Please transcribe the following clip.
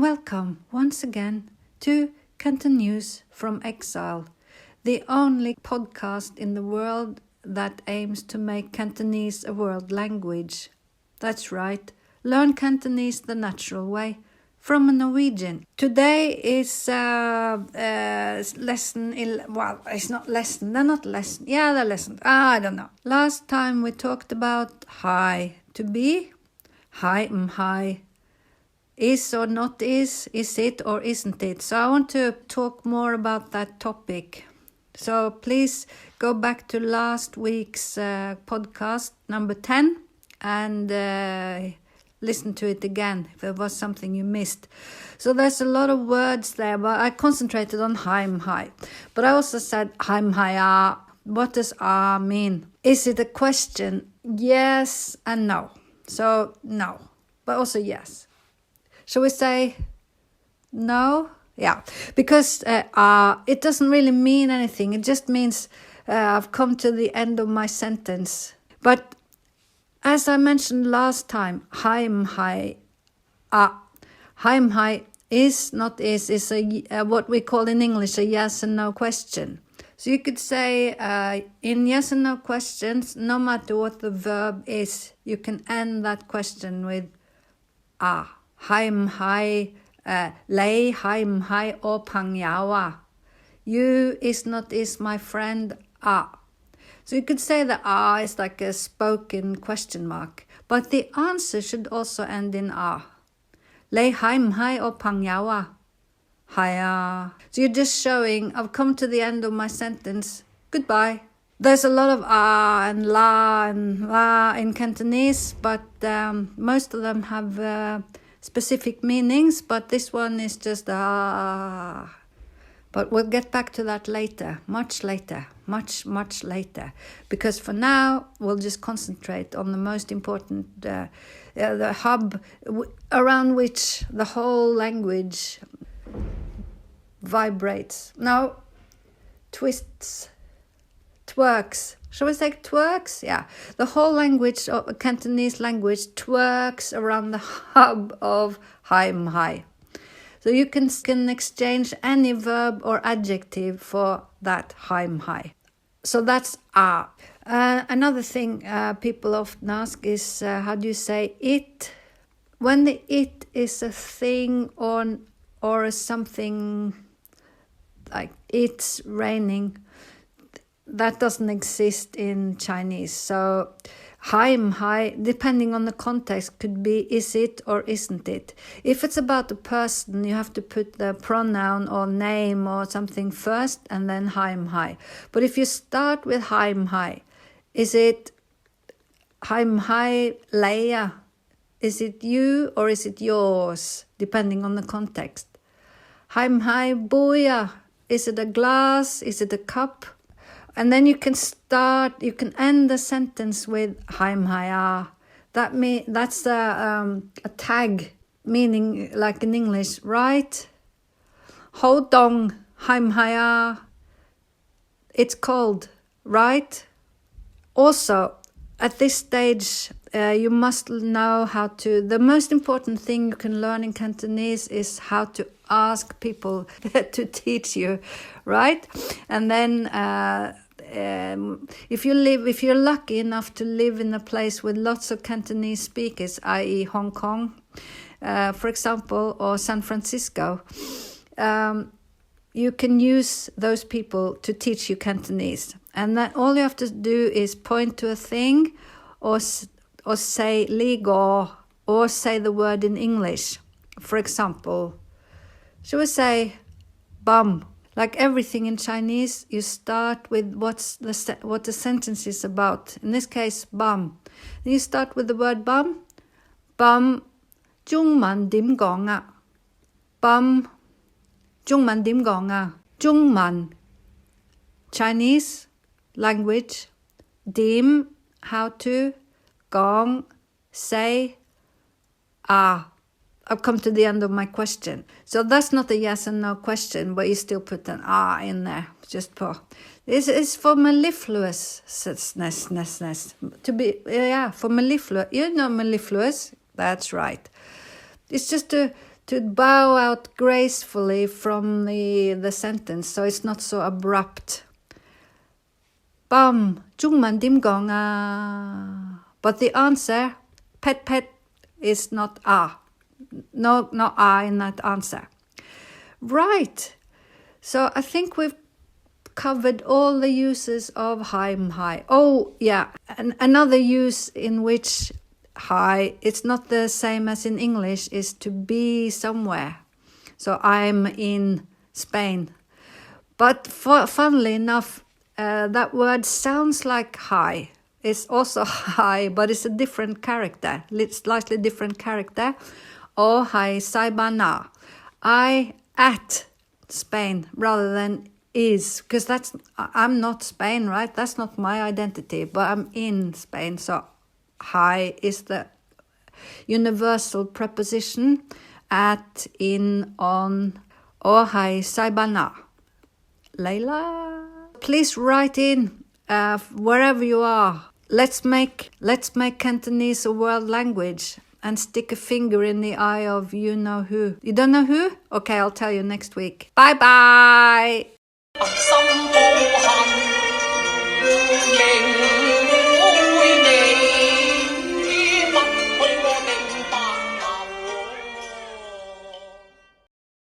welcome once again to CantoNews from Exile, the only podcast in the world that aims to make Cantonese a world language. That's right, learn Cantonese the natural way from a Norwegian. Today is lesson, it's not lesson, they're not lesson, yeah, they're lesson, I don't know. Last time we talked about hi, to be, hi, hi. Is or not is it or isn't it? So I want to talk more about that topic. So please go back to last week's podcast, number 10, and listen to it again if there was something you missed. So there's a lot of words there, but I concentrated on hi. But I also said hi. What does mean? Is it a question? Yes and no. So no, but also yes. Shall we say no? Yeah, because it doesn't really mean anything. It just means I've come to the end of my sentence. But as I mentioned last time, hi is not is a what we call in English a yes and no question. So you could say in yes and no questions, no matter what the verb is, you can end that question with hi, lei hi or pangyawa. You is not is my friend So you could say that is like a spoken question mark, but the answer should also end in lei hi or pangyawa. Hiya. So you're just showing I've come to the end of my sentence. Goodbye. There's a lot of and la in Cantonese, but most of them have specific meanings, but this one is just But we'll get back to that later, much later, much later, because for now we'll just concentrate on the most important, the hub around which the whole language vibrates. No, twists, twerks. Shall we say twerks? Yeah. The whole language of Cantonese language twerks around the hub of hi. So you can exchange any verb or adjective for that hi. So that's another thing people often ask is how do you say it? When the it is a thing or something like it's raining, that doesn't exist in Chinese. So hi, depending on the context, could be is it or isn't it. If it's about a person, you have to put the pronoun or name or something first and then hi. But if you start with hi, is it hi Leia? Is it you or is it yours? Depending on the context. Hi boya. Is it a glass? Is it a cup? And then you can end the sentence with hi. That's a tag, meaning like in English, right? Ho dong hi. It's cold, right? Also, at this stage, you must know the most important thing you can learn in Cantonese is how to ask people to teach you, right? And then if you're lucky enough to live in a place with lots of Cantonese speakers, i.e. Hong Kong, for example, or San Francisco, you can use those people to teach you Cantonese. And then all you have to do is point to a thing or say ligo or say the word in English. For example, shall we say bum? Like everything in Chinese, you start with what the sentence is about. In this case, bum. Then you start with the word bum. Bum, Zhongman dim gong a. Bum, Zhongman dim gong a. Zhongman, Chinese language. Dim, how to. Gong, say. I've come to the end of my question. So that's not a yes and no question, but you still put an in there. Just for this is for mellifluousness. To be for mellifluous. You know mellifluous? That's right. It's just to to bow out gracefully from the sentence, so it's not so abrupt. Bum, Jungman dim gong ah. But the answer, pet pet, is not ah. No ah in that answer. Right. So I think we've covered all the uses of high. Oh, yeah. Another use in which high, it's not the same as in English, is to be somewhere. So I'm in Spain. But funnily enough, that word sounds like high. It's also high, but it's a different character, slightly different character. Oh, hi, Saibana. I at Spain rather than is, because I'm not Spain, right? That's not my identity, but I'm in Spain. So hi is the universal preposition. At, in, on. Oh, hi, Saibana. Layla. Please write in wherever you are. Let's make Cantonese a world language and stick a finger in the eye of you know who. You don't know who? Okay, I'll tell you next week. Bye bye.